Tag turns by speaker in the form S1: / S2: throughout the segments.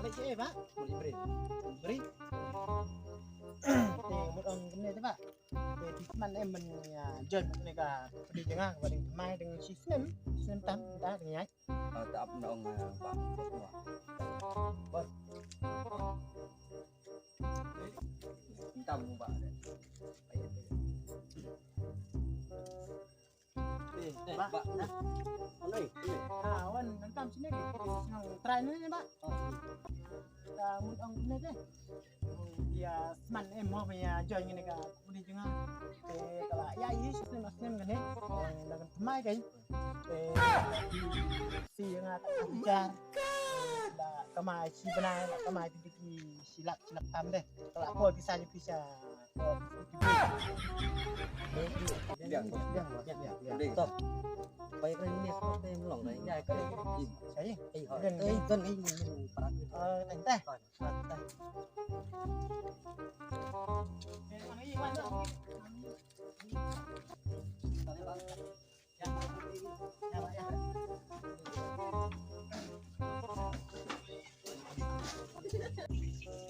S1: Balik je Pak.
S2: Beri.
S1: Beri. Thì một ông cái này thế Pak. Thì teman em mình join một này cả đi jangan và đừng mai đừng system tam đã đừng nhảy.
S2: Tak apa dong Pak. Bos. Minta mu Pak.
S1: Pak.
S2: Oi.
S1: Wan tam sini yang try ini Pak. Một ông cái này thế. Dia teman em mau punya join ini cả đi jangan. Kalau ya ini system kan ni dengan temai kan. Si yang ajar kamai si benai kamai di silap tam deh kalau aku bisa
S2: Biang. Stop. Baik ini seperti melong đấy, dài cái gì?
S1: Saya
S2: Dân ấy mình
S1: thành teh.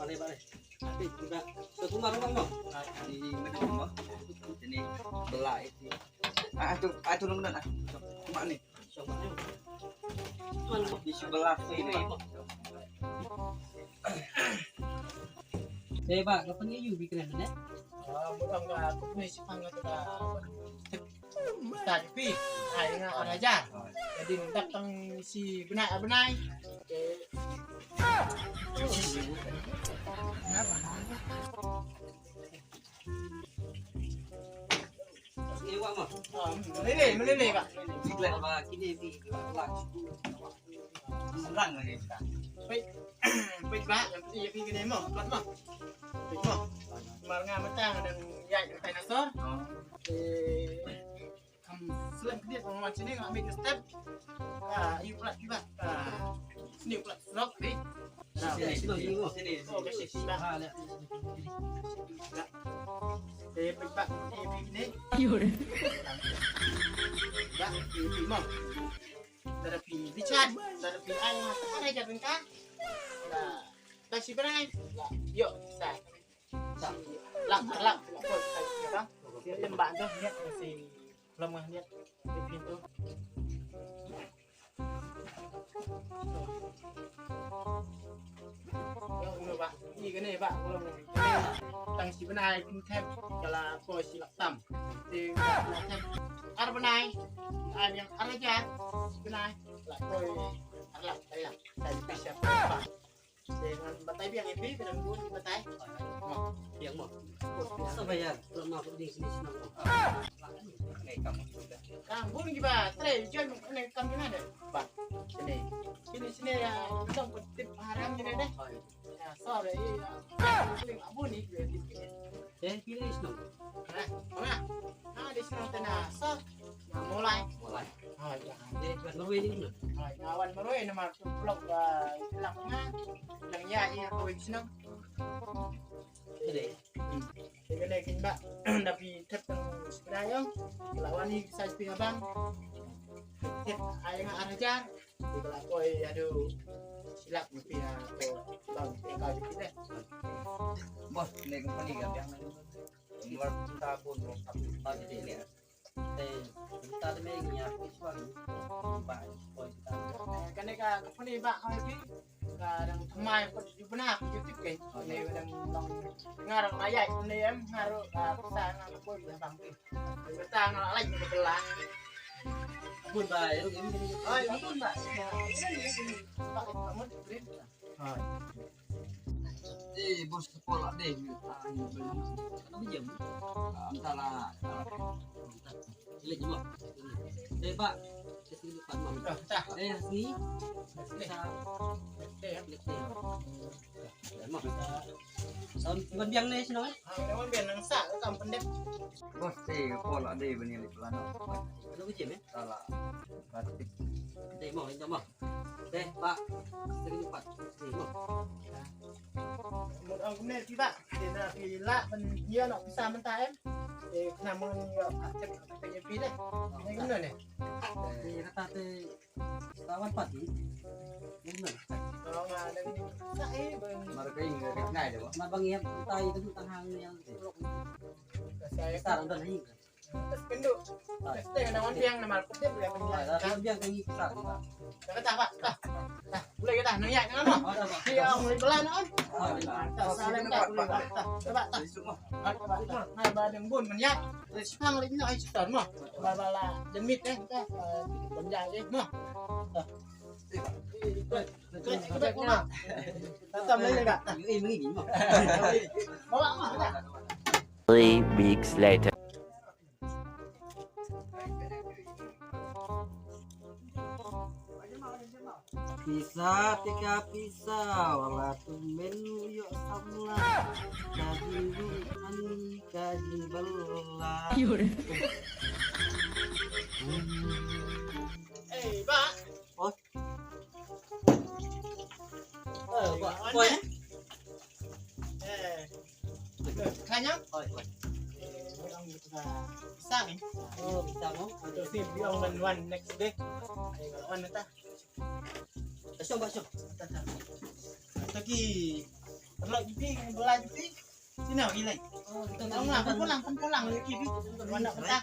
S2: Balik. Nanti juga satu marung bang, di mana bang? Ini belah itu. Itu nunggu dah. Cuma nih. Cuma di sebelah sini. Pak, kapan you bikin ini?
S1: Mudah aku punya sipang itu tapi akhirnya orang aja. Jadi datang si benai. Kenapa?
S2: Iwa mah.
S1: Meleleh Pak.
S2: Siklet apa kini di kelas. Serang lagi kita.
S1: Baik Pak, yang penting pergi ke demo, kuat mah. Baik mah. Marga metang dan yai dinosaur. Selain dia orang sini nggak make step. You pula juga. Sini pula rock ni. Sini. Oh, kasih sila. Baik Pak, ini. Pak, ini mah. Terapi Richard, terapi ayah, ada jalan kan? Lah, taksi berai. Lah, yuk saya. Lak, kau saya dia lembak tu, lihat masih lemah lihat di pintu. Yang Pak, ini kan Pak, kalau taksi berai pun tap, kalau kau silap tam, di tap, ada berai. Yang araja benai lah koi arlap saya bisa apa dengan batai biang ini dengan bun batai
S2: Yang mau. Sampai ya, lemah di sini senang. Nih kamu sudah.
S1: bun gimana tray jual ini kambing ada Pak sini ya kita tip haram ini deh ya sorry paling bun ni
S2: Pilih senang.
S1: mana di sini tena so mulai
S2: Baru ini
S1: awan meroy nama blok hilangnya hilangnya ini aku senang
S2: Jadi
S1: Jadi lagi Mbak tapi tetap sebenarnya lawan ni saya punya bang tetap ayah arajar di kelakoi aduh silap mesti aku bang tinggal di kita
S2: bos ini company kan yang luar kita pun tapi di ini kita ada mengia visual Pak boy kita
S1: kan ni ka company Mbak lagi kadang temai pun di benar YouTube kan ni kadang ngarang ayat ni em ngaruh bisa ngaruh pun bang kita ngaruh lagi belah
S2: pun bayar ini
S1: oh ya pun Mbak Pak kamu beri
S2: bos sekolah deh tapi jam antara lihat juga Pak kesini depan mau sini bisa lihat biang nih sih
S1: naman biar nangsa kamu pendek
S2: bos sekolah deh benih di pelana itu kecil ya salah batik mau ini mau Pak sering lupa mau
S1: một ông này thì bạn thì lạ phần nhiều nó bisa mentah em thì làm một chắc phải nhập phí đấy này cũng này
S2: thì kata kawan pati benar
S1: kalau nggak ada Saya bang.
S2: Mereka enggak ngai deh, Mas Bang ya, tahu itu tangan yang
S1: Saya
S2: sekarang udah nih.
S1: terus kenduk. Pasti ada orang yang nama putih boleh penjelasan.
S2: Kalau biang kayak gitu tak.
S1: Kita pak, boleh kita nanya kan no? Dia mulai belan on. Tak salah tak boleh tak. Coba tak. Nah badeng bun menyak. Terus pang lagi nak istan mah. Bala demit kita banjang mah. Kita mah. Tatap lagi enggak?
S2: Ini begini mah.
S1: Bawa mah ada.
S3: 3 weeks later.
S2: Pisah tiga pisah wala tumben yuk samla kajing ani kajing bela
S1: Pak.
S2: Oh.
S1: Pak. Kanyang? Bisa nih.
S2: oh bisa mau
S1: Untuk si bilang one next day. One neta.
S2: coba
S1: Lagi kalau jipi bola jipi sini lagi lagi.
S2: oh kita
S1: Tahu nggak? Pulang lagi jipi. Mana peta?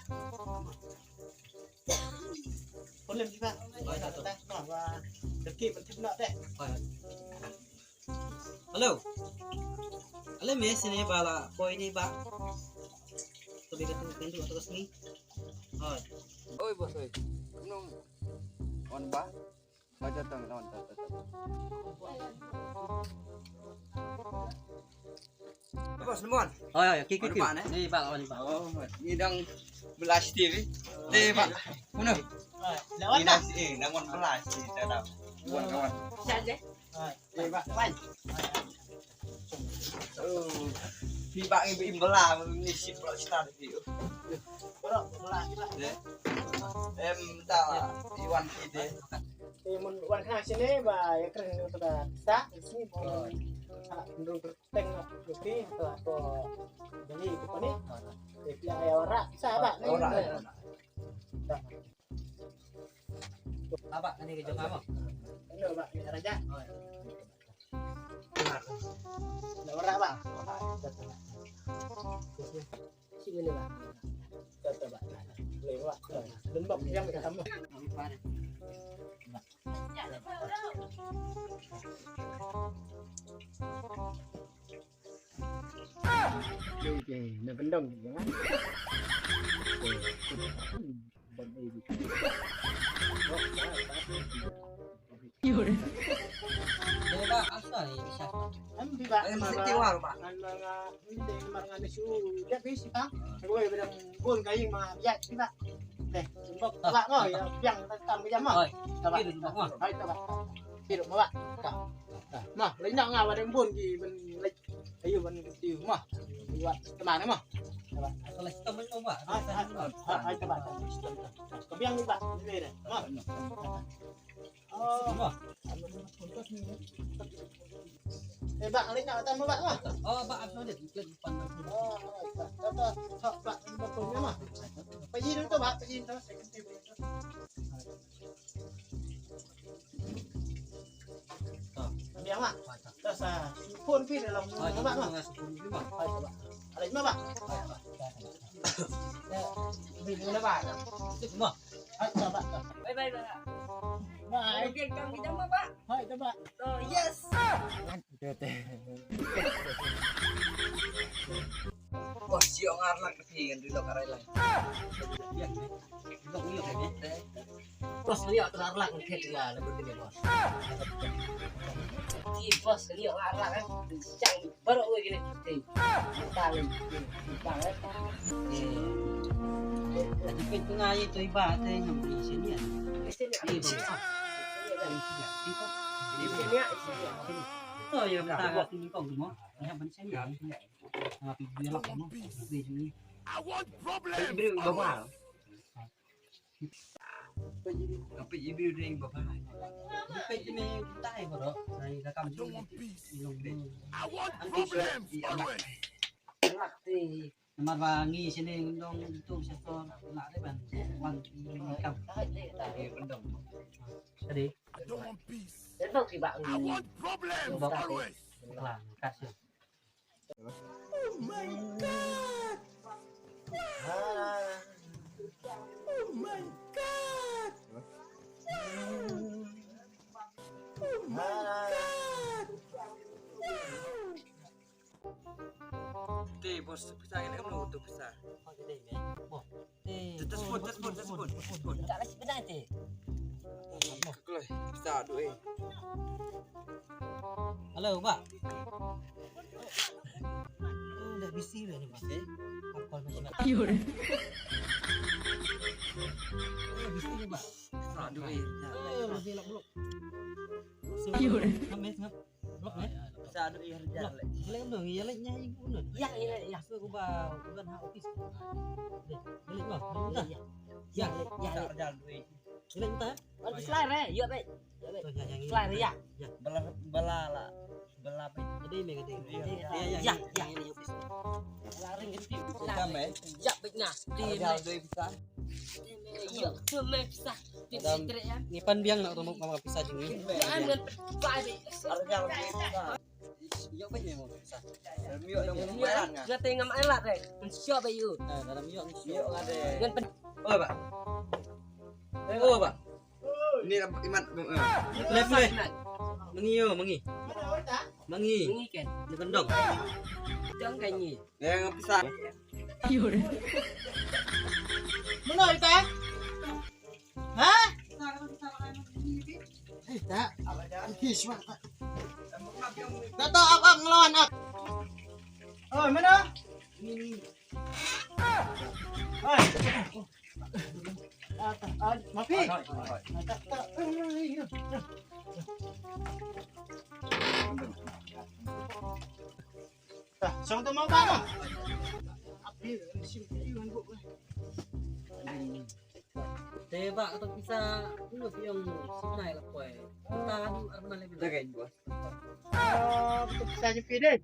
S1: Boleh juga. Bahwa deki penting nak deh.
S2: halo halo mes ini bala boy ini pak lebih ke pintu terus nih oi bos oi nung on ba baca tang lawan bos lemon oh ya kiki nih pak lawan pak oh ngidang belas TV nih pak kuno
S1: Lawan dah.
S2: namun belas di dalam kawan
S1: Saja. Pak, Wan.
S2: Di bang ibu belah ini si blok start itu.
S1: Bro, bola kita.
S2: Tak Iwan ide.
S1: Mun wan kana sini ba ya keren itu sudah bisa di sini mau menurut tengok bukti atau apa jadi apa nih dia ya ora sahabat nih
S2: Ora. Apa ini ke Jogja apa?
S1: ini Pak ini raja ada ora Pak sini nih Pak coba lewat lembab yang kita sama Nah, bendong ya.
S2: Ya Pak, asal ini bisa.
S1: Ambi Pak.
S2: Mesti tiwar Pak.
S1: Ang mga hindi mga nasu ya bisi Pak. Ako ay bidang bun kayong mga ya Pak. Teh, sumbok Pak mo yang tam kaya mo. Taba. Ay taba. Kiro mo Pak. Mah, lấy nào ngào vào đem buồn thì mình lấy thấy mình tiêu mà buat kemana mah
S2: Asal kita mau Pak.
S1: ay các bạn kebiang nih Pak ini deh mah oh
S2: Mah.
S1: Pak lấy nào tam Pak mah
S2: Oh, Pak asal dia ikut pandang.
S1: oh Pak Pak betulnya mah pergi dulu tuh Pak pergi terus saya ganti kebiang mah terus phone pin dalam Pak mah ay coba ada lima Pak video na Pak
S2: Mah.
S1: ay coba
S4: Bye bye Pak.
S1: bye
S4: Oke, kami sama Pak.
S1: ay coba
S4: Oh, yes.
S2: Wah, siang ngarlang ketinggian di lokar lain. Iya, Dok iya kayaknya.
S4: Bos lihat terlarang ket ya lebih gede bos. Iya bos lihat larang kan. Cang baru gue gini. Tahu. Banget.
S2: Tadi pintu ngayi itu ibaratnya ngambil sini ya.
S4: Sini.
S2: Iya, Bos.
S4: Sini ya, sini.
S2: Oh ya, kita nggak tinggi kok semua. Yang penting sini ya. Nggak pilih lah kamu. Pilih sini.
S4: Beri bapak.
S2: Tapi ibu udah yang bapak. Tapi ini kita ya bro. Saya rekam juga. Nanti sudah di anak.
S4: Latih.
S2: Nomor wangi sini undang itu sektor nak ada ban. Wan rekam. Iya pendong. Tadi.
S4: Itu tiba.
S2: Lah, kasih.
S5: Oke, bos, bisa ini kamu untuk bisa.
S2: Oh, gede ya. Oh.
S5: Tersebut.
S4: Tak ada sebenarnya teh.
S5: Kalau bisa aduh
S2: Halo, Pak. Oh, udah bisi lah nih, Pak. Alkohol masih nggak. Oh, bisi nih, Pak.
S5: Bisa aduh
S2: Masih lak blok. Ngap, ngap. Blok ya.
S5: Bisa aduh harga.
S2: Gila dong, iya leknya ibu nun.
S4: Ya.
S2: Aku ubah bukan hak office. Gila bang, bentar.
S4: Ya.
S5: Harga aduh.
S2: Gila bentar.
S4: Ada selera ya, Be.
S2: Tuh yang ini.
S4: Selera ya.
S5: Bela apa?
S2: Jadi ini gede.
S4: Ya.
S2: Yang ini office.
S4: Selera ngerti.
S5: Bukan, Be.
S4: Ya, baiknya.
S5: Harga aduh bisa.
S4: Iya, cuma bisa. Tidak ya.
S2: Ngipan biang nak rumah mama pisah jengi.
S4: Jangan berpadi.
S5: Harga aduh bisa.
S2: Iya apa ini mau pisah?
S5: Mio yang lumayan kan?
S4: Gak tengah main lah, Rek. Siapa you?
S2: Nah, dalam yuk nih.
S5: Mio ada.
S4: Dengan
S5: Oh, Pak. Oh, Pak. Ini iman.
S2: Boleh. Mengi. Mengi.
S4: ini kan.
S2: Ini kendong.
S4: Jangan kayaknya.
S5: Yang bisa.
S1: Mana kita? Hah? Tak. Kis mak. Tato apa ngelawan ak? Oh, mana? Ini. Oi. Mafi. Sang tu mau apa? Api, sini bu.
S2: Tebak atau pisah. Ini yang sunai lah koy. Tahan arman lebih.
S5: Jagain bos.
S1: Betul saja pide.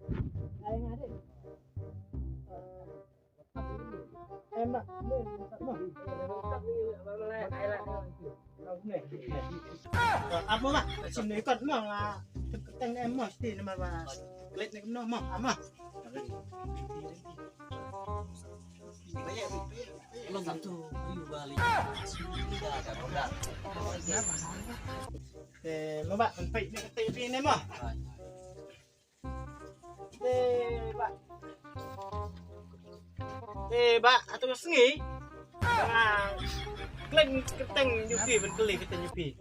S1: Emak, apa mak? Sini ikut mak lah. Keteng emak mesti nama mak. Klik ni kena mak, amah.
S2: Belum tentu view Bali.
S1: Mbak, menpai ni kata TV ni mah. Mbak, atau sengi? Klik keteng nyupi, berkeli kita nyupi.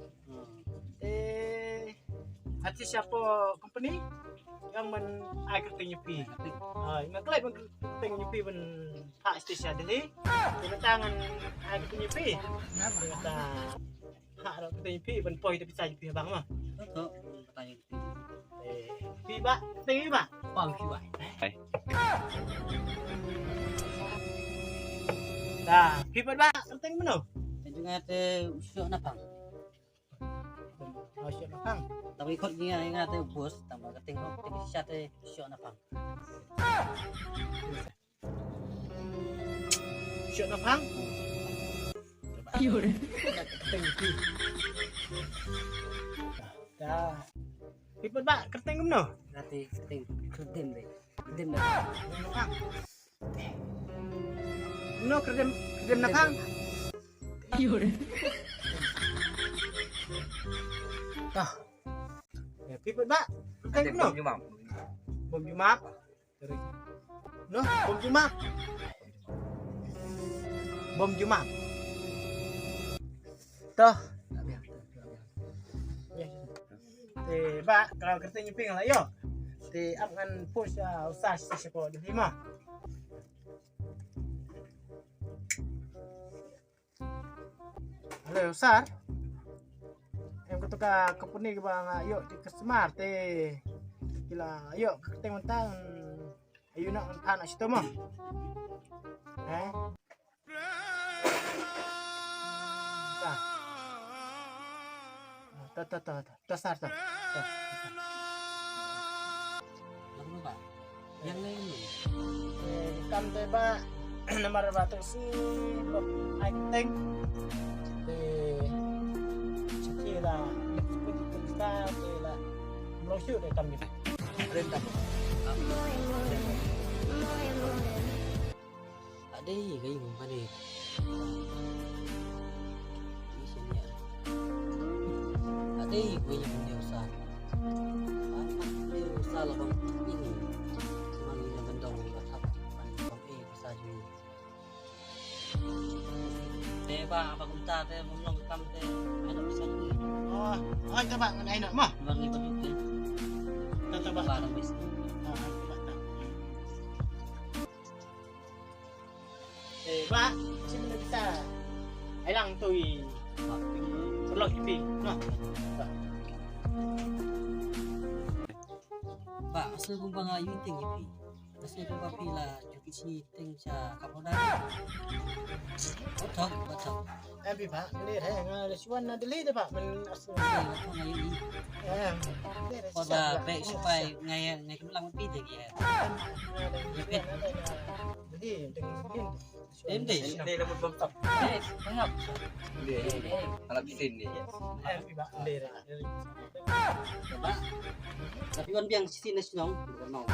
S1: Hati siapa company yang men ai keteng nyupi? Yang klik keteng nyupi ben hak stesen deh. Kita tangan ai keteng nyupi. Kita hak keteng nyupi ben poi tapi saya nyupi bang mah.
S2: Betul. Pertanyaan itu.
S1: Pi ba, tinggi ba?
S2: Bang siwa.
S1: Dah, pi ba? Penting mana?
S2: Juga ada usia napang.
S1: Oh, siap bang.
S2: Tapi ikut dia yang ada bos tambah keting kok tapi sisa ada usia napang.
S1: Siap bang.
S2: Yur.
S1: Tinggi. Dah. Pi ba? Kerting mana?
S4: Nanti keting kerdem deh. Kerdem deh.
S1: Bang. No kerdem napang.
S2: Yur.
S1: Dah. Ya, pi ba? Kerting mana?
S5: Jumat.
S1: Bom Jumat. No, bom Jumat. Bom Jumat. Toh. Ba, kalau kita nyuping lah yo. Di akan push usah siapa di lima. Halo, Sar. Yang ketuka company ke bang ayo di customer teh. Gila, ayo kita mentang. Ayo nak anak situ mah. Tuh, Sar, tuh.
S2: Lalu Pak. Yang lain nih.
S1: Kan teba nomor batu si acting di Cila kita lo shoot để tầm gì
S2: Rentang. Ada kayu mana? Di sini ya. Ada kayu punya usaha. Apa usaha lah bang ini. Mana yang mendong letak bang usaha juga. Ba apa kunta teh belum kam teh ada bisa juga.
S1: oh oh coba ngenai nak mah
S2: Bang libat itu.
S1: coba
S2: Barang bis.
S1: ba sini nak bisa ai lang tôi perlu ipi noh
S2: Ba asal kung bang ayu ting ipi. Asal kung papila joki sini ting sa Kapolda. Betul.
S1: em bị phá đây thế là chuan là delete pak mình
S2: Pada baik supaya ngai kemulang pi deh ya.
S1: jadi dengan
S2: Ende.
S5: Ini rambut bengkak.
S2: Mengap.
S5: Anak bisin nih.
S1: em bị bạn đề ra
S2: Coba. Tapi kan biang sisi nasional, bukan mau.